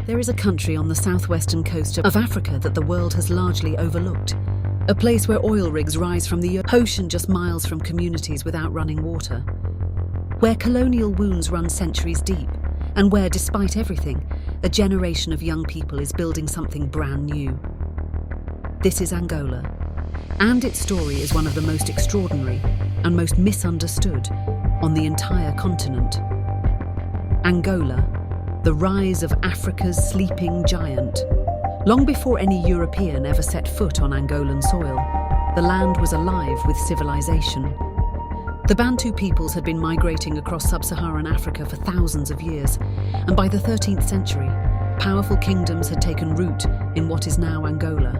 There is a country on the southwestern coast of Africa that the world has largely overlooked. A place where oil rigs rise from the ocean just miles from communities without running water. Where colonial wounds run centuries deep, and where, despite everything, a generation of young people is building something brand new. This is Angola, and its story is one of the most extraordinary and most misunderstood on the entire continent. Angola, the rise of Africa's sleeping giant. Long before any European ever set foot on Angolan soil, the land was alive with civilization. The Bantu peoples had been migrating across sub-Saharan Africa for thousands of years, and by the 13th century, powerful kingdoms had taken root in what is now Angola.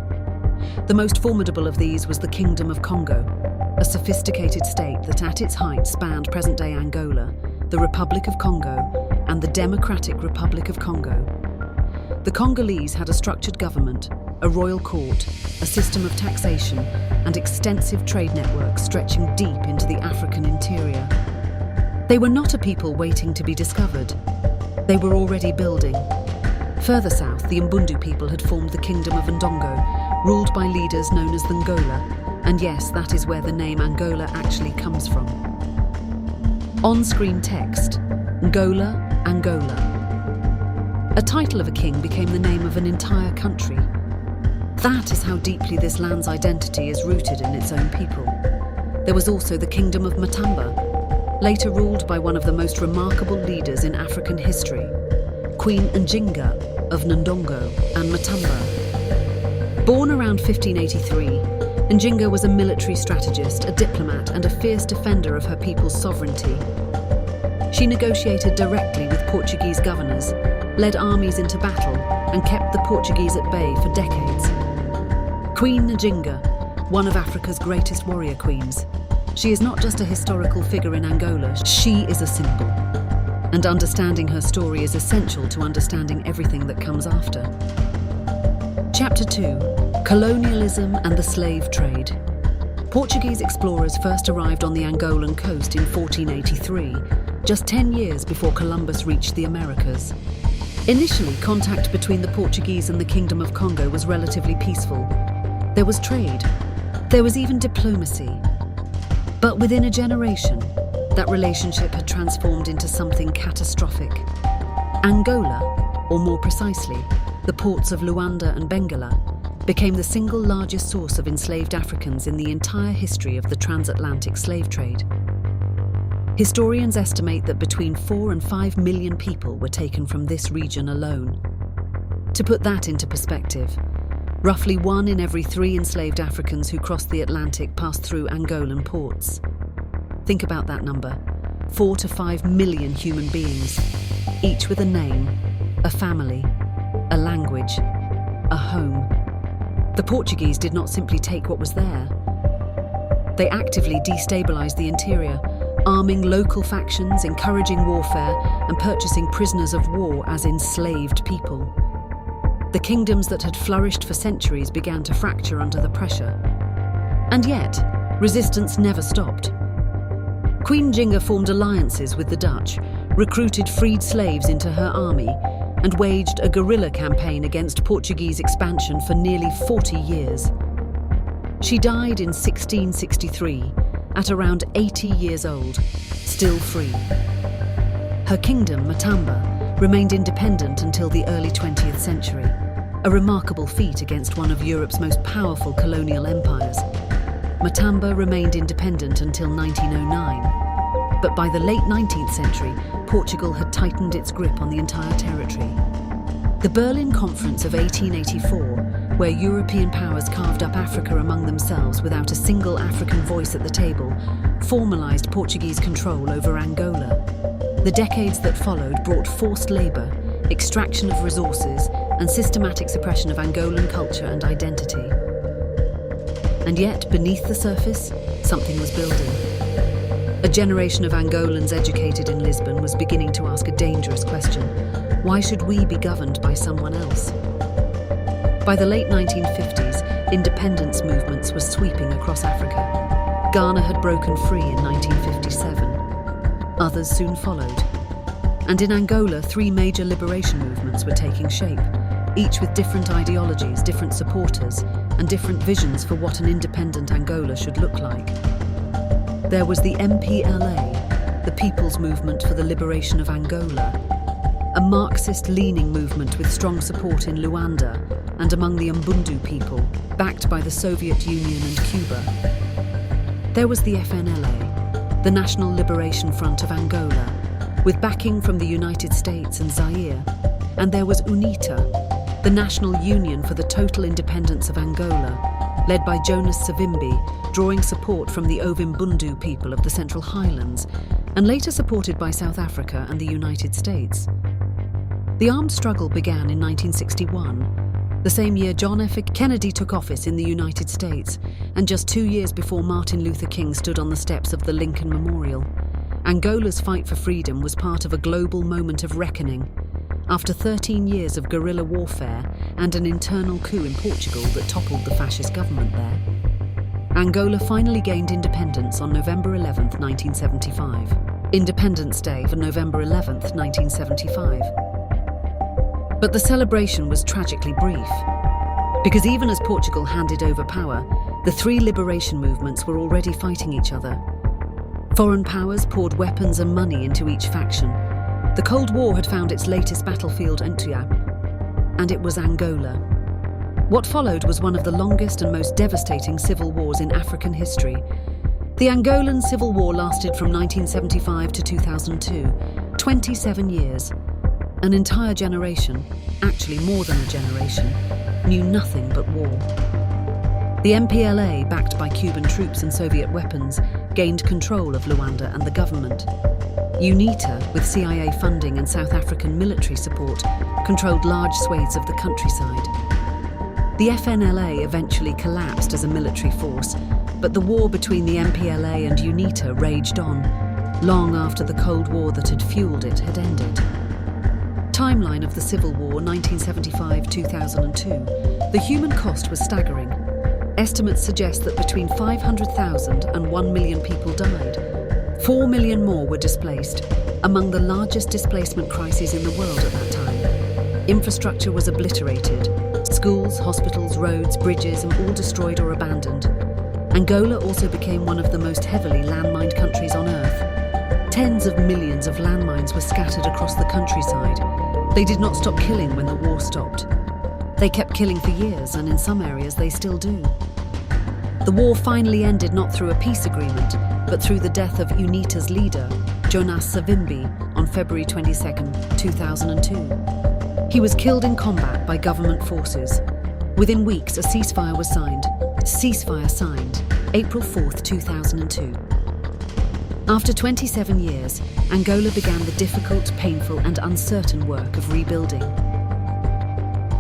The most formidable of these was the Kingdom of Congo, a sophisticated state that at its height spanned present-day Angola, the Republic of Congo, and the Democratic Republic of Congo. The Congolese had a structured government, a royal court, a system of taxation, and extensive trade networks stretching deep into the African interior. They were not a people waiting to be discovered. They were already building. Further south, the Mbundu people had formed the Kingdom of Ndongo, ruled by leaders known as the Ngola, and yes, that is where the name Angola actually comes from. On-screen text: Ngola, Angola. A title of a king became the name of an entire country. That is how deeply this land's identity is rooted in its own people. There was also the Kingdom of Matamba, later ruled by one of the most remarkable leaders in African history, Queen Njinga of Ndongo and Matamba. Born around 1583, Njinga was a military strategist, a diplomat, and a fierce defender of her people's sovereignty. She negotiated directly with Portuguese governors, led armies into battle, and kept the Portuguese at bay for decades. Queen Njinga, one of Africa's greatest warrior queens. She is not just a historical figure in Angola, she is a symbol. And understanding her story is essential to understanding everything that comes after. Chapter 2: Colonialism and the Slave Trade. Portuguese explorers first arrived on the Angolan coast in 1483, just 10 years before Columbus reached the Americas. Initially, contact between the Portuguese and the Kingdom of Congo was relatively peaceful. There was trade. There was even diplomacy. But within a generation, that relationship had transformed into something catastrophic. Angola, or more precisely, the ports of Luanda and Benguela, became the single largest source of enslaved Africans in the entire history of the transatlantic slave trade. Historians estimate that between 4 and 5 million people were taken from this region alone. To put that into perspective, roughly 1 in every 3 enslaved Africans who crossed the Atlantic passed through Angolan ports. Think about that number: 4 to 5 million human beings, each with a name, a family, a language, a home. The Portuguese did not simply take what was there. They actively destabilized the interior, arming local factions, encouraging warfare, and purchasing prisoners of war as enslaved people. The kingdoms that had flourished for centuries began to fracture under the pressure. And yet, resistance never stopped. Queen Njinga formed alliances with the Dutch, recruited freed slaves into her army, and waged a guerrilla campaign against Portuguese expansion for nearly 40 years. She died in 1663, at around 80 years old, still free. Her kingdom, Matamba, remained independent until the early 20th century, a remarkable feat against one of Europe's most powerful colonial empires. Matamba remained independent until 1909, but by the late 19th century, Portugal had tightened its grip on the entire territory. The Berlin Conference of 1884, where European powers carved up Africa among themselves without a single African voice at the table, formalized Portuguese control over Angola. The decades that followed brought forced labor, extraction of resources, and systematic suppression of Angolan culture and identity. And yet, beneath the surface, something was building. A generation of Angolans educated in Lisbon was beginning to ask a dangerous question: why should we be governed by someone else? By the late 1950s, independence movements were sweeping across Africa. Ghana had broken free in 1957. Others soon followed. And in Angola, 3 major liberation movements were taking shape, each with different ideologies, different supporters, and different visions for what an independent Angola should look like. There was the MPLA, the People's Movement for the Liberation of Angola, a Marxist-leaning movement with strong support in Luanda and among the Mbundu people, backed by the Soviet Union and Cuba. There was the FNLA, the National Liberation Front of Angola, with backing from the United States and Zaire. And there was UNITA, the National Union for the Total Independence of Angola, led by Jonas Savimbi, drawing support from the Ovimbundu people of the Central Highlands, and later supported by South Africa and the United States. The armed struggle began in 1961, the same year John F. Kennedy took office in the United States, and just 2 years before Martin Luther King stood on the steps of the Lincoln Memorial. Angola's fight for freedom was part of a global moment of reckoning. After 13 years of guerrilla warfare and an internal coup in Portugal that toppled the fascist government there, Angola finally gained independence on November 11, 1975. Independence Day for November 11, 1975. But the celebration was tragically brief, because even as Portugal handed over power, the 3 liberation movements were already fighting each other. Foreign powers poured weapons and money into each faction. The Cold War had found its latest battlefield enthusiast, and it was Angola. What followed was one of the longest and most devastating civil wars in African history. The Angolan Civil War lasted from 1975 to 2002, 27 years. An entire generation, actually more than a generation, knew nothing but war. The MPLA, backed by Cuban troops and Soviet weapons, gained control of Luanda and the government. UNITA, with CIA funding and South African military support, controlled large swathes of the countryside. The FNLA eventually collapsed as a military force, but the war between the MPLA and UNITA raged on, long after the Cold War that had fueled it had ended. Timeline of the Civil War, 1975-2002. The human cost was staggering. Estimates suggest that between 500,000 and 1 million people died. 4 million more were displaced, among the largest displacement crises in the world at that time. Infrastructure was obliterated. Schools, hospitals, roads, bridges, and all destroyed or abandoned. Angola also became one of the most heavily landmined countries on Earth. Tens of millions of landmines were scattered across the countryside. They did not stop killing when the war stopped. They kept killing for years, and in some areas they still do. The war finally ended not through a peace agreement, but through the death of UNITA's leader, Jonas Savimbi, on February 22, 2002. He was killed in combat by government forces. Within weeks, a ceasefire was signed. April 4, 2002. After 27 years, Angola began the difficult, painful, and uncertain work of rebuilding.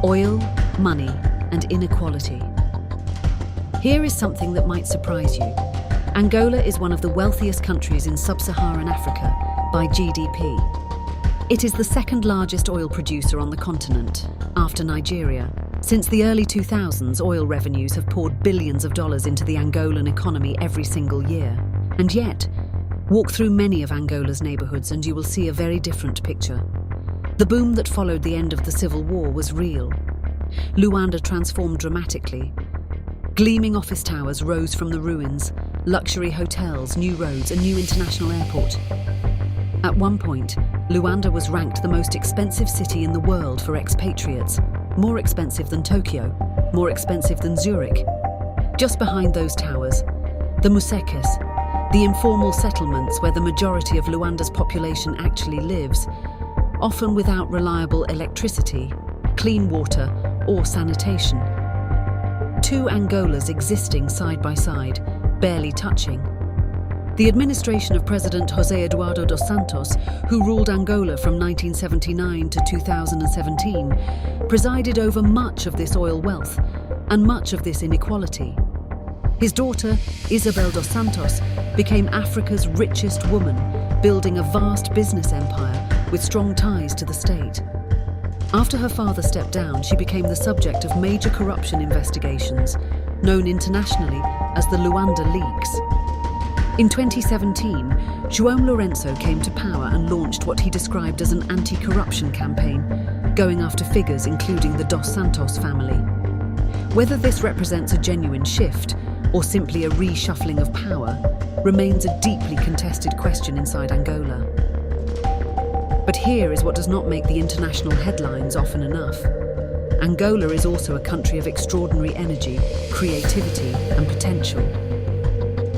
Oil, money, and inequality. Here is something that might surprise you. Angola is one of the wealthiest countries in sub-Saharan Africa by GDP. It is the second largest oil producer on the continent, after Nigeria. Since the early 2000s, oil revenues have poured billions of dollars into the Angolan economy every single year. And yet, walk through many of Angola's neighbourhoods and you will see a very different picture. The boom that followed the end of the civil war was real. Luanda transformed dramatically. Gleaming office towers rose from the ruins, luxury hotels, new roads, a new international airport. At one point, Luanda was ranked the most expensive city in the world for expatriates, more expensive than Tokyo, more expensive than Zurich. Just behind those towers, the Musekes, the informal settlements where the majority of Luanda's population actually lives, often without reliable electricity, clean water, or sanitation. Two Angolas existing side by side, barely touching. The administration of President José Eduardo dos Santos, who ruled Angola from 1979 to 2017, presided over much of this oil wealth and much of this inequality. His daughter, Isabel dos Santos, became Africa's richest woman, building a vast business empire with strong ties to the state. After her father stepped down, she became the subject of major corruption investigations, known internationally as the Luanda Leaks. In 2017, João Lourenço came to power and launched what he described as an anti-corruption campaign, going after figures including the Dos Santos family. Whether this represents a genuine shift or simply a reshuffling of power remains a deeply contested question inside Angola. But here is what does not make the international headlines often enough. Angola is also a country of extraordinary energy, creativity, and potential.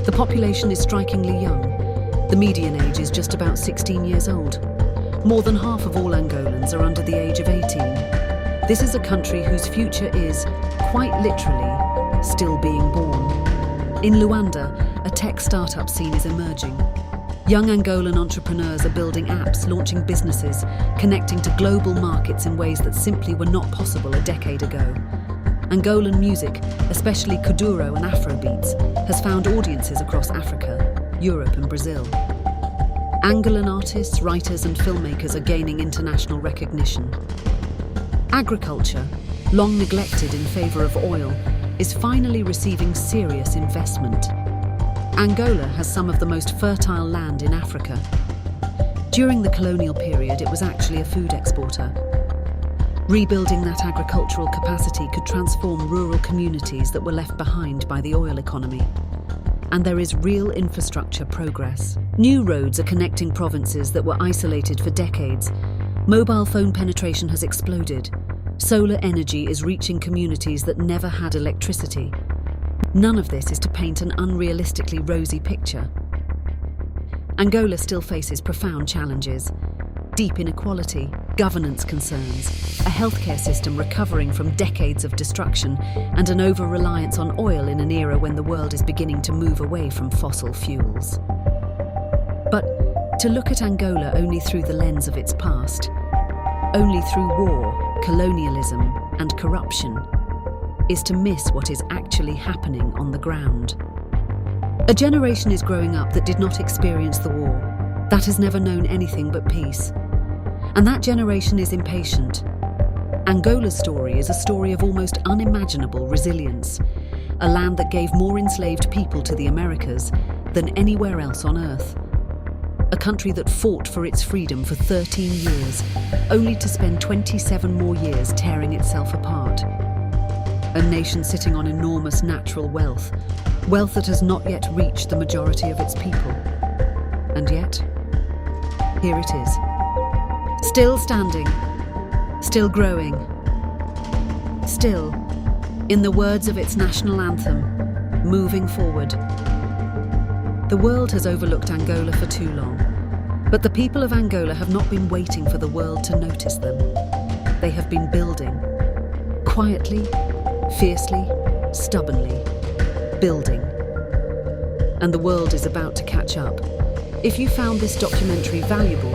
The population is strikingly young. The median age is just about 16 years old. More than half of all Angolans are under the age of 18. This is a country whose future is, quite literally, still being born. In Luanda, a tech startup scene is emerging. Young Angolan entrepreneurs are building apps, launching businesses, connecting to global markets in ways that simply were not possible a decade ago. Angolan music, especially Kuduro and Afrobeats, has found audiences across Africa, Europe and Brazil. Angolan artists, writers and filmmakers are gaining international recognition. Agriculture, long neglected in favour of oil, is finally receiving serious investment. Angola has some of the most fertile land in Africa. During the colonial period, it was actually a food exporter. Rebuilding that agricultural capacity could transform rural communities that were left behind by the oil economy. And there is real infrastructure progress. New roads are connecting provinces that were isolated for decades. Mobile phone penetration has exploded. Solar energy is reaching communities that never had electricity. None of this is to paint an unrealistically rosy picture. Angola still faces profound challenges. Deep inequality, governance concerns, a healthcare system recovering from decades of destruction, and an over-reliance on oil in an era when the world is beginning to move away from fossil fuels. But to look at Angola only through the lens of its past, only through war, colonialism, and corruption, is to miss what is actually happening on the ground. A generation is growing up that did not experience the war, that has never known anything but peace. And that generation is impatient. Angola's story is a story of almost unimaginable resilience, a land that gave more enslaved people to the Americas than anywhere else on Earth. A country that fought for its freedom for 13 years, only to spend 27 more years tearing itself apart. A nation sitting on enormous natural wealth that has not yet reached the majority of its people. And yet, here it is. Still standing, still growing, still, in the words of its national anthem, moving forward. The world has overlooked Angola for too long, but the people of Angola have not been waiting for the world to notice them. They have been building, quietly, fiercely, stubbornly, building. And the world is about to catch up. If you found this documentary valuable,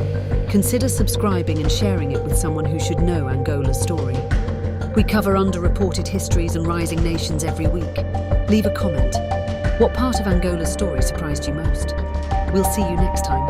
consider subscribing and sharing it with someone who should know Angola's story. We cover underreported histories and rising nations every week. Leave a comment. What part of Angola's story surprised you most? We'll see you next time.